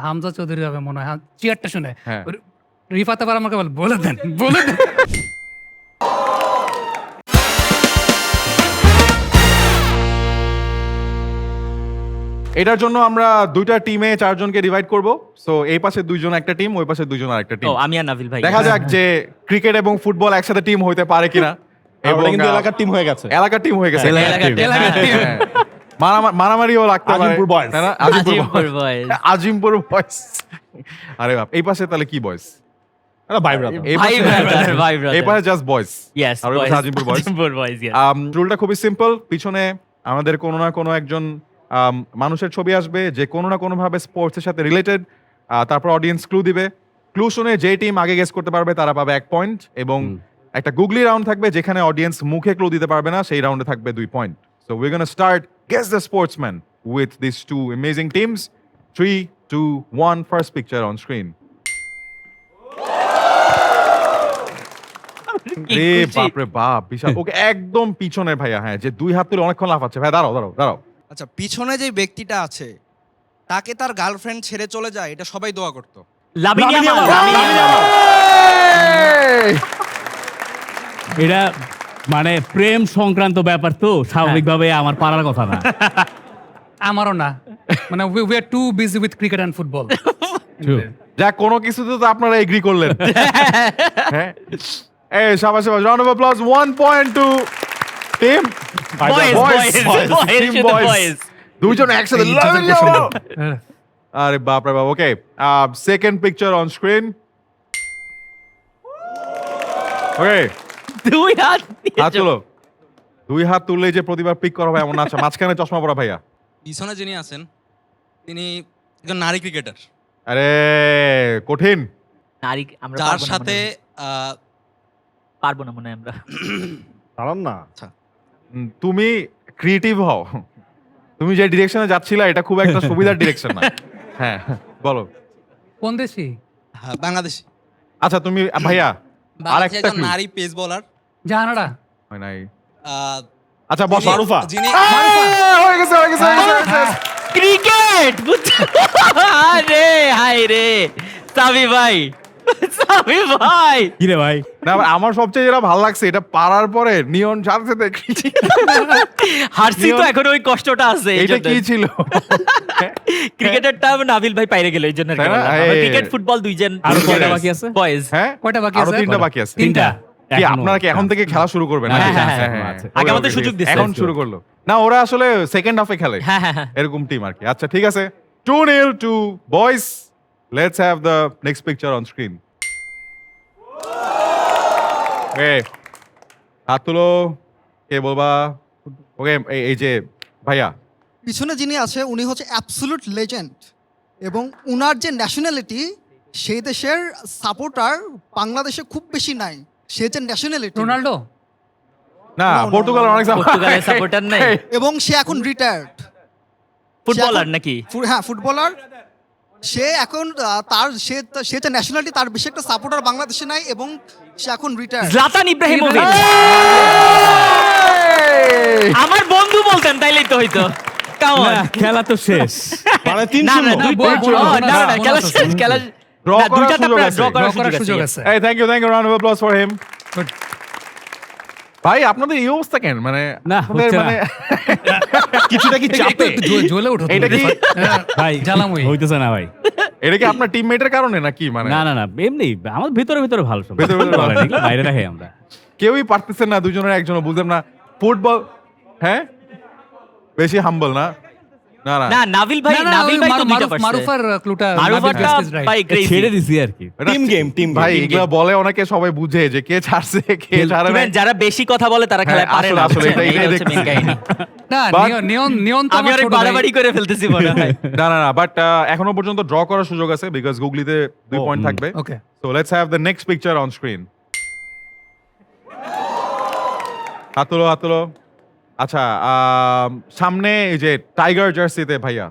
হামজা চৌধুরী হবে মনে হয় চেয়ারটা শুনে হ্যাঁ। রিফাত আবার আমাকে বলে দেন বলে দেন এটার জন্য আমরা দুইটা টিমে 4 জনকে ডিভাইড করব। সো এই পাশে 2 জন একটা টিম, ওই পাশে 2 জন আরেকটা টিম। ও আমি আর নাভিল ভাই। দেখা যাক যে ক্রিকেট এবং ফুটবল একসাথে টিম হইতে পারে কিনা। এবং কিন্তু এলাকার টিম হয়ে গেছে। এলাকার টিম হয়ে গেছে। এলাকার team। এলাকার team। হ্যাঁ। মারামারিও লাগতে পারে। আজিমপুর boys। তাই না? আজিমপুর boys। আজিমপুর বয়েস। আরে বাপ, এই পাশে তাহলে কি বয়েস? এটা ভাই ব্রাদার। এই ভাই পাশে brother, ভাই brother। এই পাশে জাস্ট বয়েস। Yes, আর ওই boys। পাশে আজিমপুর বয়েস। Azimpur boys, yes। রুলটা খুবই সিম্পল। পিছনে আমাদের কোনো না কোনো একজন মানুষের ছবি আসবে যে কোনো না কোনো ভাবে স্পোর্টসের সাথে রিলেটেড। তারপর অডিয়েন্স ক্লু দিবে। ক্লু শুনে যে টিম আগে গেস করতে পারবে তারা পাবে 1 পয়েন্ট, এবং একটা গুগলি রাউন্ড থাকবে যেখানে অডিয়েন্স মুখে ক্লু দিতে পারবে না, সেই রাউন্ডে থাকবে 2 point. So we gonna start guess the sportsman with this 2 amazing teams. 3, 2, 1, first picture on screen. কি রে খুশি। বাপ রে বাপ, বিশাল। ওকে একদম পিছনে ভাইয়া, হ্যাঁ, যে 2 হাত তুলে অনেকক্ষণ লাফাচ্ছে। ভাই দাঁড়াও দাঁড়াও দাঁড়াও। আচ্ছা, পিছনে যে ব্যক্তিটা আছে তাকে তার গার্লফ্রেন্ড ছেড়ে চলে যায়, এটা সবাই দোয়া করতো। লাভিনী লাভিনী আমাল, আমাল। লাভিনী আমাল। এটা মানে প্রেম সংক্রান্ত ব্যাপার তো স্বাভাবিকভাবে আমার পারার কথা না। আমারও না, মানে we are too busy with cricket and football. যা কোনো কিছুতে তো আপনারা এগ্রি করলেন। হ্যাঁ, এই শাবাশ শাবাশ, round of applause. 1 point to team Boys, boys, boys, team শুধু বয়েজ। boys। দুইজন একসাথে এই লাভিনী ইজ্জতের আমাল। হ্যাঁ। আরে বাপ রে বাপ। ওকে, সেকেন্ড পিকচার অন স্ক্রিন। ওকে, দুই হাত দিয়ে হাত তুলো। 2 হাত তুললে যে প্রতিবার পিক করা হয় এমন না। আচ্ছা, মাঝখানে চশমা পরা ভাইয়া। পিছনে যিনি আছেন তিনি একজন নারী ক্রিকেটার, আরে কঠিন। নারী আমরা যার পারবো না সাথে মনে হয়। পারবো না মনে হয় আমরা। দাঁড়ান না। তুমি ক্রিয়েটিভ হও। তুমি যে ডিরেকশনে যাচ্ছিলা এটা খুব একটা সুবিধার ডিরেকশন না। হ্যাঁ, বলো। কোন দেশি? হ্যাঁ, বাংলাদেশি। আচ্ছা, তুমি ভাইয়া বাংলাদেশে আরেকটা একজন clue। নারী পেস বোলার। জাহানারা? হয় নাই। আচ্ছা, বস। মারুফা। যিনি হয়ে গেছে হয়ে গেছে হয়ে গেছে, হয়ে গেছে। ক্রিকেট বুঝছো? আরে হাই রে সাবি ভাই, সাবি ভাই। কি রে ভাই? না, আমার সবচেয়ে যেটা ভালো লাগছে, এটা পারার পরে নিয়ন সাথে দেখি হারসি তো এখন ওই কষ্টটা আছে। এটা কি ছিল? ক্রিকেটারটা নাভিল ভাই পাইরে গেল এই জন্য। তাই না? এই- ক্রিকেট ফুটবল দুইজন আরো কয়টা বাকি আছে? বয়েজ। হ্যাঁ, কয়টা বাকি আরো আছে? 3টা বাকি আছে। তিনটা। কি এখনো- আপনারা কি এখন থেকে খেলা শুরু করবেন? হ্যাঁ, নাকি? হ্যাঁ, হ্যাঁ, আছে। আগে ওকে, আমাদের ওকে, সুযোগ ঠিক দিচ্ছে। আছে। এখন শুরু করলো না, ওরা আসলে সেকেন্ড হাফে খেলে। হ্যাঁ হ্যাঁ হ্যাঁ। এরকম টিম আর কি। আচ্ছা, ঠিক আছে। 2-0 to boys. Let's have the next picture on screen. Okay, হাত তুলো। কে বলবা? ওকে, এই যে ভাইয়া। পিছনে যিনি আছে উনি হচ্ছে অ্যাবসলিউট লেজেন্ড, এবং উনার যে ন্যাশনালিটি সেই দেশের সাপোর্টার বাংলাদেশে খুব বেশি নাই। সে যে ন্যাশনালিটি, রোনাল্ডো? না, No, no, পর্তুগাল no, অনেক পর্তুগালের সাপোর্টার নেই? এবং সে এখন রিটায়ার্ড। ফুটবলার নাকি? হ্যাঁ, ফুটবলার। সে এখন সে যে ন্যাশনালিটি, তার বেশি একটা সাপোর্টার বাংলাদেশে নাই, এবং সে এখন রিটায়ার্ড। জলাতান ইব্রাহিমোভিচ। আমার বন্ধু বলতেন তাইলেই তো হইতো। কেমন? না, খেলা তো শেষ। মানে না 3-0 না দুই point। বোনাস, ও, না না বোনাস, খেলা বোনাস শেষ, আছে। খেলা Draw না, করার দুইটাতে সুযোগ আপনার আছে। ড্র ড্র করার করার সুযোগ সুযোগ আছে। আছে। এই thank you round of applause for him. Good. ভাই, আপনাদের এই অবস্থা কেন? মানে না, আপনাদের হচ্ছে না। মানে কিছুটা কি চাপে? একটু জ্বলে উঠো এটা কি? ভাই জ্বালাময়ী। হইতেছে না ভাই। এটা কি আপনার টিমমেটের কারণে নাকি? মানে না না না, এমনি আমার ভিতরে ভিতরে ভালো সম্পর্ক। ভিতরে ভিতরে ভালো। এগুলো বাইরে রাখে আমরা। কেউই পারতেছেন না, দুজনের একজনও বুঝলাম না। ফুটবল, হ্যাঁ, বেশি হাম্বল না। না না, না নাভিল ভাই, না, না, নাভিল ওই ভাই তো দুইটা পারছে। মারুফার ক্লুটা মারুফারটা ভাই crazy। ছেড়ে দিছি আর কি। এটা টিম গেম, টিম ভাই, গেম। এগুলা বলে অনেকে, সবাই বুঝে যে কে ছাড়ছে কে ছাড়ে না। Even যারা বেশি কথা বলে তারা খেলায় হ্যাঁ, পারে না। আসলে বুঝছেন? এটাই এই হচ্ছে main দেখতেছি। কাহিনী। না, But- নিয়ন তো আমি আমার অনেক ছোট ভাই। বাড়াবাড়ি করে ফেলতেছি মনে হয়। না না না, বাট এখনো পর্যন্ত ড্র করার সুযোগ আছে, বিকজ গুগলিতে 2 পয়েন্ট থাকবে। Okay. So let's have the next picture on screen. হাত তুলো, হাত তুলো। আচ্ছা, সামনে এই যে টাইগার জার্সিতে ভাইয়া।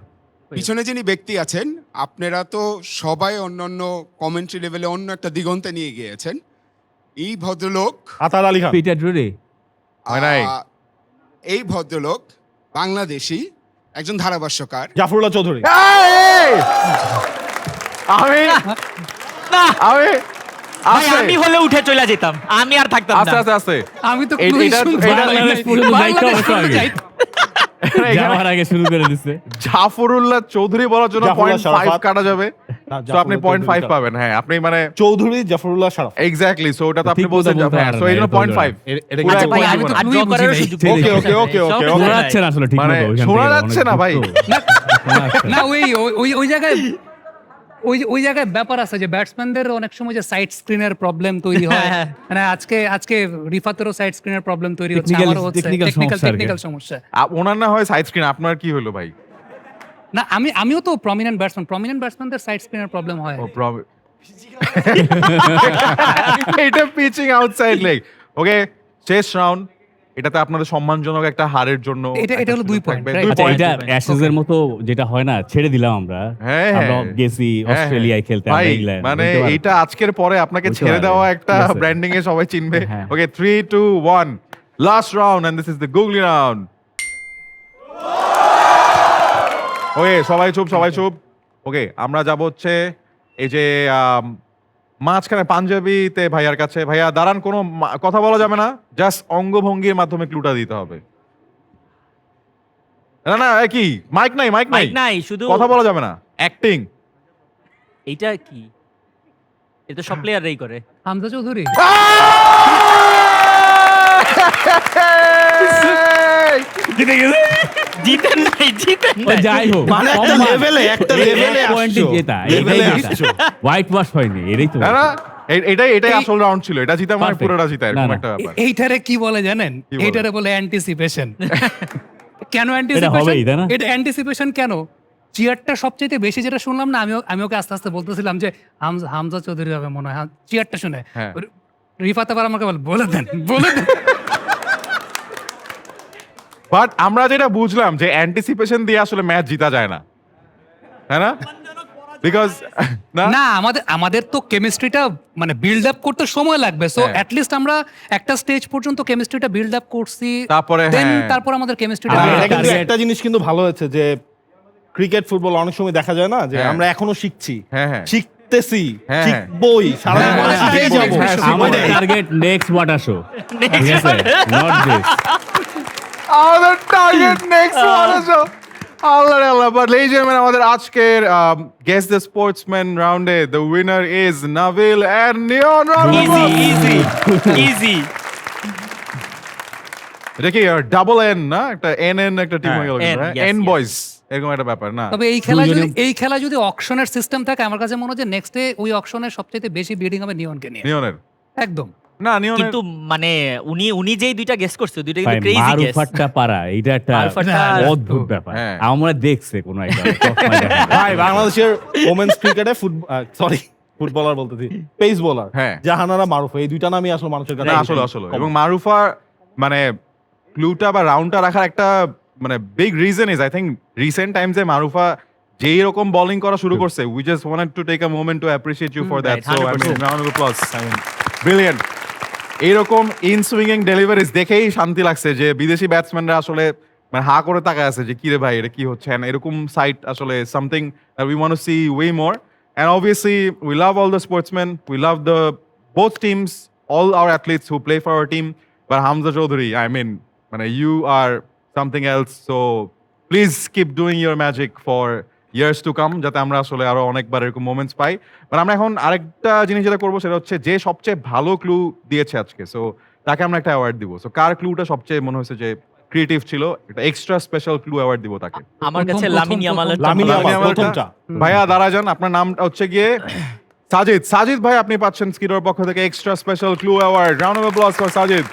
পিছনে যিনি ব্যক্তি আছেন, আপনারা তো সবাই অন্যান্য কমেন্ট্রি লেভেলে অন্য একটা দিগন্তে নিয়ে গিয়েছেন। এই ভদ্রলোক আতার আলী খান। পিটার ড্রুরি। হয় নাই। এই ভদ্রলোক বাংলাদেশি, একজন ধারাভাষ্যকার। জাফরুল্লাহ চৌধুরী। এই! আমি না আমি ভাই, আছে আমি হলে উঠে চলে যেতাম, আমি আর থাকতাম আস্তে না। আস্তে আস্তে আমি তো এই- clue-ই এটা- শুনছি। এটা- বাংলাদেশ পর্যন্ত যাইতে হবে তো আগে। যাওয়ার আগে শুরু করে দিচ্ছে। জাফরুল্লাহ চৌধুরী বলার জন্য জাফরুল্লাহ 0.5 শারাফাত। কাটা যাবে, না, তো আপনি জাফরুল্লাহ 0.5 চৌধুরী পাবেন। হ্যাঁ, আপনি মানে চৌধুরী জাফরুল্লাহ শারাফ। এক্স্যাক্টলি, সো ওটা তো আপনি ঠিক বলছেন বলতে হ্যাঁ, পারেন সো না, এই জন্য এটা তো 0.5 এটা পুরো আচ্ছা ভাই, point আমি তো দিব না। আর clue-ই draw বুঝি করারও নাই। সুযোগ Okay, নেই। okay, okay, সব okay, শোনা okay. যায়। শোনা যাচ্ছে না আসলে ঠিক মানে মতো, ওইখান শোনা থেকে যাচ্ছে অনেক না ভাই। দ্রুত। শোনা যাচ্ছে না। না ওই জায়গায় ওই জায়গায় ব্যাপার আছে যে ব্যাটসম্যানদের অনেক সময় যে সাইড স্ক্রিনের প্রবলেম তৈরি হয়। হ্যাঁ। মানে আজকে রিফাতেরও সাইড স্ক্রিনের প্রবলেম তৈরি হচ্ছে, Technical- আমারও হচ্ছে technical সমস্যা আর কি। টেকনিক্যাল সমস্যা। ওনার না হয় সাইড স্ক্রিন, আপনার কি হলো ভাই? না আমিও তো প্রমিনেন্ট ব্যাটসম্যানদের সাইড স্ক্রিনের প্রবলেম হয়। ও এটা পিচিং আউটসাইড লেগ। ওকে, শেষ রাউন্ড, এটাতে আপনাদের সম্মানজনক একটা হারের জন্য এটা হলো 2 point, right? 2 আচ্ছা, পয়েন্ট। এটা অ্যাশেজ এর মতো যেটা হয় না, ছেড়ে দিলাম আমরা। হ্যাঁ, আমরা হ্যাঁ। গেছি হ্যাঁ, অস্ট্রেলিয়ায় খেলতে, ভাই, আমরা ইংল্যান্ড। মানে বুঝতে পারো? এইটা আজকের পরে আপনাকে বুঝতে ছেড়ে পারে। দেওয়া একটা Yes, sir. ব্র্যান্ডিং এ সবাই চিনবে। হ্যাঁ। Okay, 3 2 1 last round and this is the googly round. Okay, সবাই চুপ। ওকে, আমরা যাব হচ্ছে এই যে মাঝখানে পাঞ্জাবিতে ভাইয়ার কাছে। ভাইয়া দাঁড়ান, কোনো কথা বলা যাবে না, জাস্ট অঙ্গভঙ্গির মাধ্যমে ক্লুটা দিতে হবে। না কি মাইক নাই মাইক নাই, শুধু কথা বলা যাবে না, অ্যাক্টিং। এইটা কি? এটা সব প্লেয়াররাই করে। হামজা চৌধুরী। জিতেন নাই। ও যাই হোক, মানে একটা সম্মান। লেভেলে এক পয়েন্টে জেতা, লেভেলে এটাই আসছো। জেতা। হোয়াইট ওয়াশ হয়নি, এটাই তো। না এটাই এই- আসল রাউন্ড ছিল, এটা জিতা মানে Perfect. পুরোটা জিতা, না, এরকম না। একটা ব্যাপার। এইটারে কি বলে জানেন? কি বলে? এইটারে বলে অ্যান্টিসিপেশন। কেন হবেই, অ্যান্টিসিপেশন? তাই না? এটা অ্যান্টিসিপেশন কেন? চিয়ারটা সবচেয়ে বেশি যেটা শুনলাম না, আমি ওকে আস্তে আস্তে বলতেছিলাম যে হামজা চৌধুরী হবে মনে হয়, চিয়ারটা শুনে। হ্যাঁ। রিফাত আবার আমাকে বলে দেন। বাট আমরা যেটা বুঝলাম যে অ্যান্টিসিপেশন দিয়ে আসলে ম্যাচ জিতা যায় না, তাই না? বিকজ না আমাদের তো কেমিস্ট্রিটা মানে বিল্ড আপ করতে সময় লাগবে, সো হ্যাঁ। অ্যাটলিস্ট আমরা একটা স্টেজ পর্যন্ত কেমিস্ট্রিটা বিল্ড আপ করছি, তারপরে then হ্যাঁ। তারপর আমাদের কেমিস্ট্রিটা আর এটা এটা কিন্তু target- একটা জিনিস কিন্তু ভালো হয়েছে যে ক্রিকেট ফুটবল অনেক সময় দেখা যায় না যে হ্যাঁ। আমরা এখনো শিখছি, হ্যাঁ। শিখতেছি, হ্যাঁ। শিখবই, সারা হ্যাঁ, জীবনে হ্যাঁ, শিখেই শিখবো, যাবো। হ্যাঁ, শিখবো। আমাদের টার্গেট নেক্সট ওয়াটার শো, ঠিক আছে, নট দিস। আমাদের টার্গেট নেক্সট ওয়াটার আল্লাহ। বাট লেডিজ এন্ড জেন্টলম্যান, আমাদের আজকের গেস দ্য স্পোর্টসম্যান রাউন্ডে the winner is Nabil and Niyon. Easy. এটা কি ডাবল এন না, একটা এন একটা টিম হয়ে গেল, N, yes, N yes. Boys এরকম একটা ব্যাপার না? তবে এই খেলা যদি অকশনের সিস্টেম থাকে, আমার কাছে মনে হয় যে নেক্সটে ওই অকশনের সবচেয়ে বেশি বিডিং হবে নিয়নকে নিয়ে। নিয়নের একদম। না, নিয়নের কিন্তু মানে উনি যেই দুইটা গেস করছে, দুইটা ভাই, কিন্তু ক্রেজি গেস। মারুফাটটা পারা, এটা একটা মারুফাটটা অদ্ভুত ব্যাপার। হ্যাঁ। আমরা দেখছে কোনো একটা চশমা দেখা। ভাই, বাংলাদেশের ওমেন্স ক্রিকেটে ফুটবলার বলতেছি, পেস বোলার হ্যাঁ। জাহানারা মারুফ, এই দুইটা নামই আসলে মানুষের কাছে না, আসলে এবং মারুফা মানে ক্লুটা বা রাউন্ডটা রাখার একটা মানে big reason is I think recent টাইমসে মারুফা যেই রকম বোলিং করা শুরু করছে, we just wanted to take a moment to appreciate you for that. right, so I mean 100%. Round of applause, brilliant. এইরকম ইন সুইংিং ডেলিভারিজ দেখেই শান্তি লাগছে যে বিদেশি ব্যাটসম্যানরা আসলে মানে হা করে তাকায় আছে যে কি রে ভাই, এটা কি হচ্ছে। And এরকম সাইট আসলে something that we want to see way more. And obviously we love all the sportsmen, we love the both teams, all our athletes who play for our team. But Hamza Chaudhary, I mean, you are something else. So please keep doing your magic for years to come, যাতে আমরা আসলে আরো অনেকবার এরকম moments pi. But আমরা এখন আরেকটা জিনিস যেটা করবো সেটা হচ্ছে যে সবচেয়ে ভালো ক্লু দিয়েছে আজকে, সো তাকে আমরা একটা অ্যাওয়ার্ড দিব। সো কার ক্লুটা সবচেয়ে মনে হয়েছে যে ক্রিয়েটিভ ছিল, এটা এক্সট্রা স্পেশাল ক্লু অ্যাওয়ার্ড দিব তাকে। আমার কাছে প্রথম- লামিন ইয়ামালের লামিন লামিন ইয়ামাল ইয়ামালটা- প্রথমটা। ভাইয়া দাঁড়া যান, আপনার নামটা হচ্ছে গিয়ে সাজিদ ভাই, আপনি পাচ্ছেন স্কিডোর পক্ষ থেকে extra special clue award. Round of applause for Sajid.